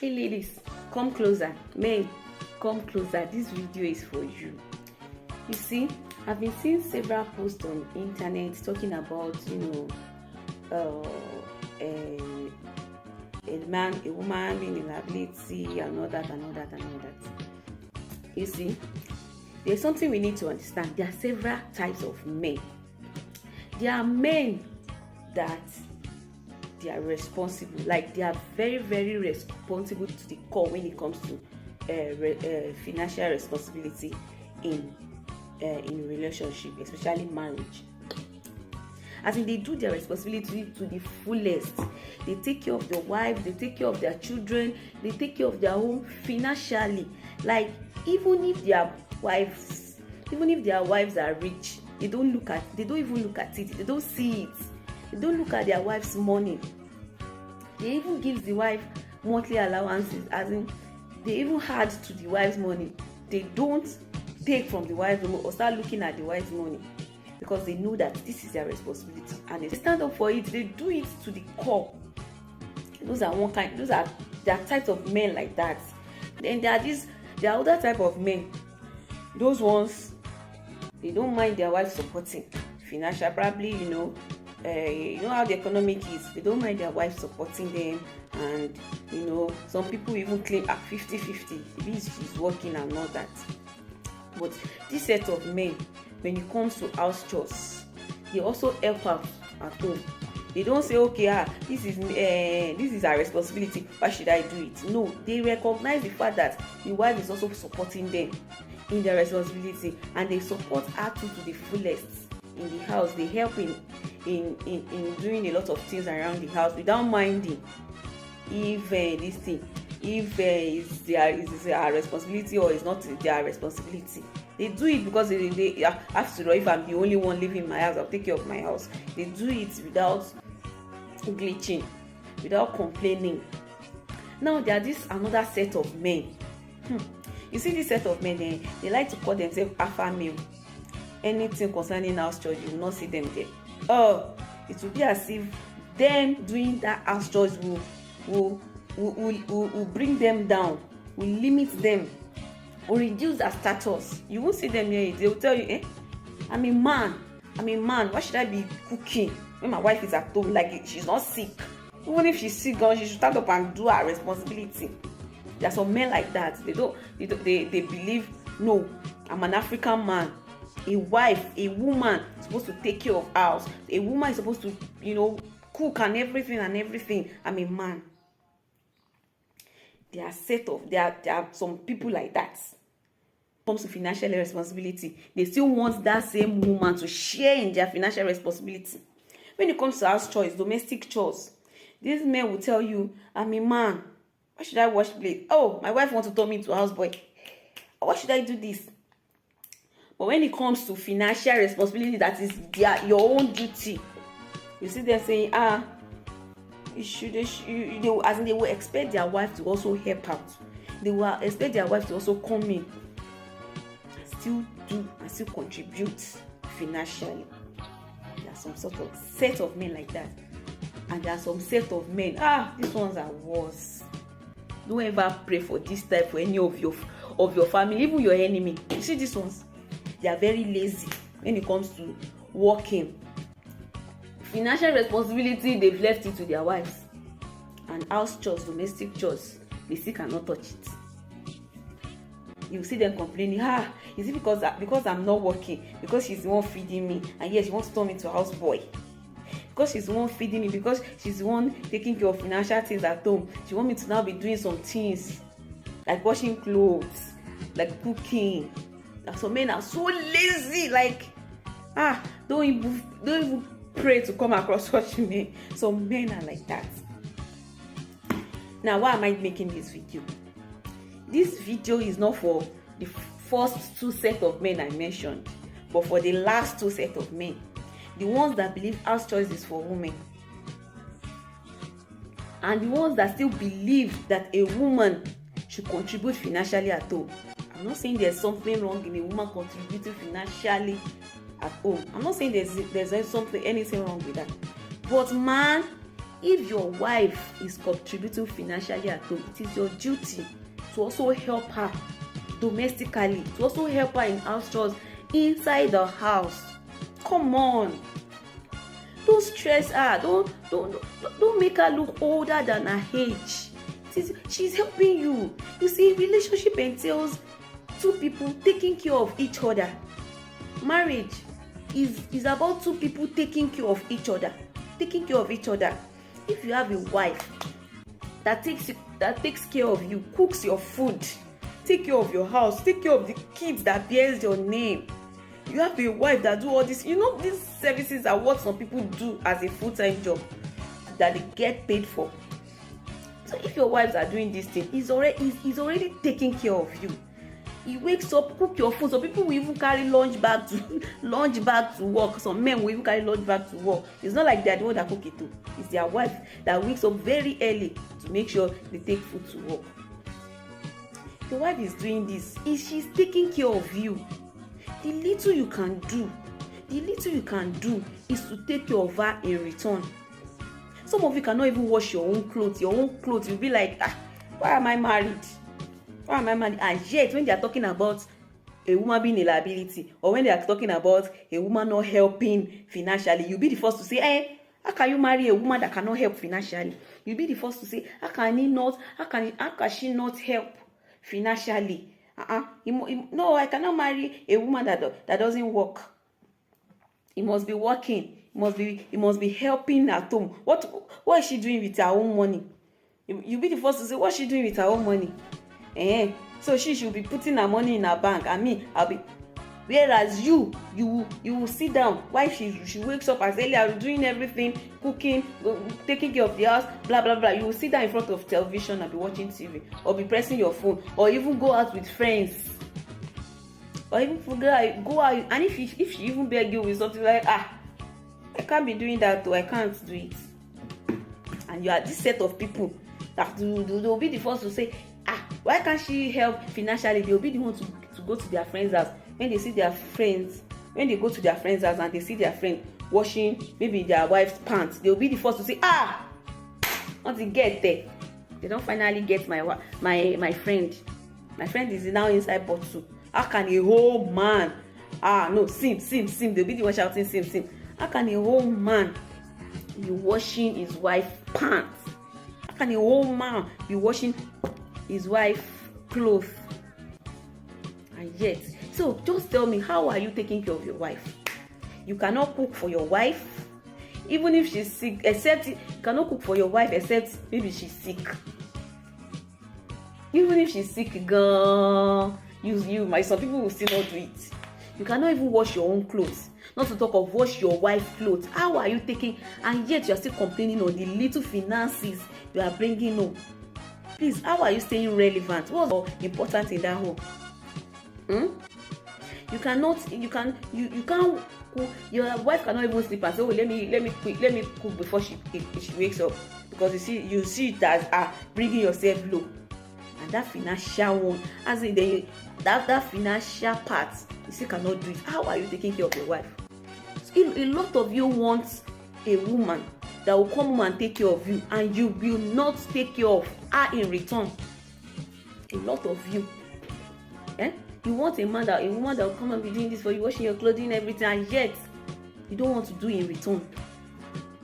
Hey ladies, come closer. Men, come closer. This video is for you. You see, I've been seeing several posts on internet talking about, a woman being in liability and all that and all that and all that. You see, there's something we need to understand. There are several types of men. There are men that they are responsible, like they are very, very responsible to the core when it comes to financial responsibility in relationship, especially marriage. As in, they do their responsibility to the fullest. They take care of their wives, they take care of their children, they take care of their home financially. Like even if their wives are rich, they don't even look at it, they don't see it. They don't look at their wife's money. They even give the wife monthly allowances, as in they even add to the wife's money. They don't take from the wife's money or start looking at the wife's money, because they know that this is their responsibility and they stand up for it. They do it to the core. Those are there are types of men like that. Then there are other type of men. Those ones, they don't mind their wife supporting financial, probably, you know how the economic is. They don't mind their wife supporting them, and some people even claim 50-50 if she's working and all that. But this set of men, when it comes to house chores, they also help out at home. They don't say, okay, this is our responsibility, why should I do it? No, they recognize the fact that the wife is also supporting them in their responsibility, and they support her to the fullest in the house. They help in doing a lot of things around the house without minding if is their responsibility or is not their responsibility. They do it because they after all, if I'm the only one living in my house, I'll take care of my house. They do it without glitching, without complaining. Now there is another set of men. You see, this set of men, they like to call themselves alpha male. Anything concerning house chores, you will not see them there. It will be as if them doing that house chores will bring them down, will limit them, will reduce their status. You won't see them here. They will tell you, I'm a man. Why should I be cooking when my wife is at home? Like, she's not sick. Even if she's sick, she should stand up and do her responsibility. There are some men like that. They believe, no, I'm an African man. A woman is supposed to take care of house. A woman is supposed to, cook and everything. I'm a man. There are some people like that. When it comes to financial responsibility, they still want that same woman to share in their financial responsibility. When it comes to house chores, domestic chores, these men will tell you, I'm a man. Why should I wash plate? Oh, my wife wants to turn me into a houseboy. Why should I do this? But when it comes to financial responsibility, that is your own duty, you see them saying, they will expect their wife to also help out. They will expect their wife to also come in and still contribute financially. There are some sort of set of men like that, and there are some set of men. These ones are worse. Don't ever pray for this type for any of your family, even your enemy. You see these ones, they are very lazy when it comes to working. Financial responsibility, they've left it to their wives. And house chores, domestic chores, they still cannot touch it. You see them complaining, is it because I'm not working, because she's the one feeding me, and yes, she wants to turn me to a houseboy. Because she's the one feeding me, because she's the one taking care of financial things at home, she wants me to now be doing some things like washing clothes, like cooking. Some men are so lazy, like don't even pray to come across such men. Some men are like that. Now, why am I making this video? This video is not for the first two set of men I mentioned, but for the last two set of men, the ones that believe house chores is for women, and the ones that still believe that a woman should contribute financially at home. I'm not saying there's something wrong in a woman contributing financially at home. I'm not saying there's anything wrong with that. But man, If your wife is contributing financially at home, it is your duty to also help her domestically, to also help her in house chores inside the house. Come on, don't stress her, don't make her look older than her age. She's helping you. You see, relationship entails two people taking care of each other. Marriage is about two people taking care of each other. If you have a wife that takes care of you, cooks your food, take care of your house, take care of the kids that bears your name, you have a wife that do all this. You know, these services are what some people do as a full-time job that they get paid for. So if your wives are doing this thing, he's already taking care of you. He wakes up, cook your food. Some people will even carry lunch bag to work. Some men will even carry lunch bag to work. It's not like they're the one that cook it too. It's their wife that wakes up very early to make sure they take food to work. Your wife is doing this. She's taking care of you. The little you can do is to take care of her in return. Some of you cannot even wash your own clothes. You'll be like, why am I married? And yet, when they are talking about a woman being a liability, or when they are talking about a woman not helping financially, you'll be the first to say, hey, how can you marry a woman that cannot help financially? You'll be the first to say, how can she not help financially? No, I cannot marry a woman that doesn't work. He must be working. He must be helping at home. What is she doing with her own money? You'll be the first to say, what's she doing with her own money? So she should be putting her money in her bank, and me, I'll be. Whereas you will sit down while she wakes up as early as doing everything, cooking, taking care of the house, blah blah blah. You will sit down in front of television and be watching TV, or be pressing your phone, or even go out with friends, or even go out. And if she even beg you with something like, I can't be doing that, though, I can't do it. And you are this set of people that they'll be the first to say, why can't she help financially? They'll be the one to go to their friends' house. When they go to their friends' house and they see their friend washing maybe their wife's pants, they'll be the first to say, once they get there, they don't finally get my friend. My friend is now inside bottle. How can a whole man, sim, they'll be the one shouting sim. How can a whole man be washing his wife's pants? How can a whole man be washing his wife's clothes? And yet, so just tell me, how are you taking care of your wife? You cannot cook for your wife, even if she's sick. You cannot cook for your wife except maybe she's sick. Even if she's sick, girl, some people will still not do it. You cannot even wash your own clothes, not to talk of wash your wife's clothes. How are you taking? And yet you are still complaining on the little finances you are bringing home. Please, how are you staying relevant? What's important in that home? You can't. Your wife cannot even sleep and say, let me cook before she wakes up, because you see it as bringing yourself low. And that financial one, as in that financial part, you still cannot do it. How are you taking care of your wife? A lot of you want a woman that will come home and take care of you, and you will not take care of her in return. A lot of you. You want a woman that will come and be doing this for you, washing your clothing, everything, and yet you don't want to do in return.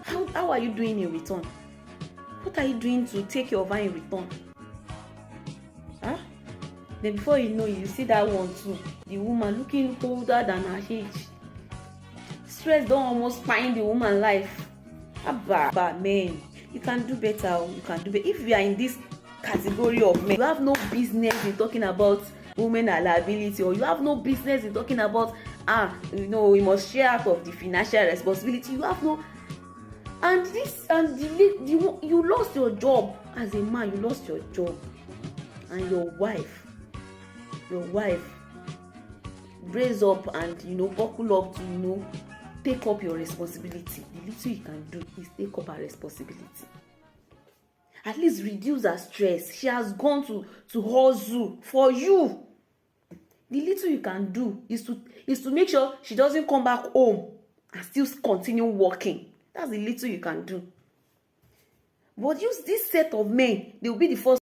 How are you doing in return? What are you doing to take care of her in return? Then before you know, you see that one too, the woman looking older than her age. Stress don't almost find the woman life. But man, you can do better. If you are in this category of men, you have no business in talking about women are liability, or you have no business in talking about we must share out of the financial responsibility. You have no, you lost your job as a man. You lost your job, and your wife brace up and buckle up to take up your responsibility. The little you can do is take up her responsibility. At least reduce her stress. She has gone to hustle for you. The little you can do is to make sure she doesn't come back home and still continue working. That's the little you can do. But use this set of men, they will be the first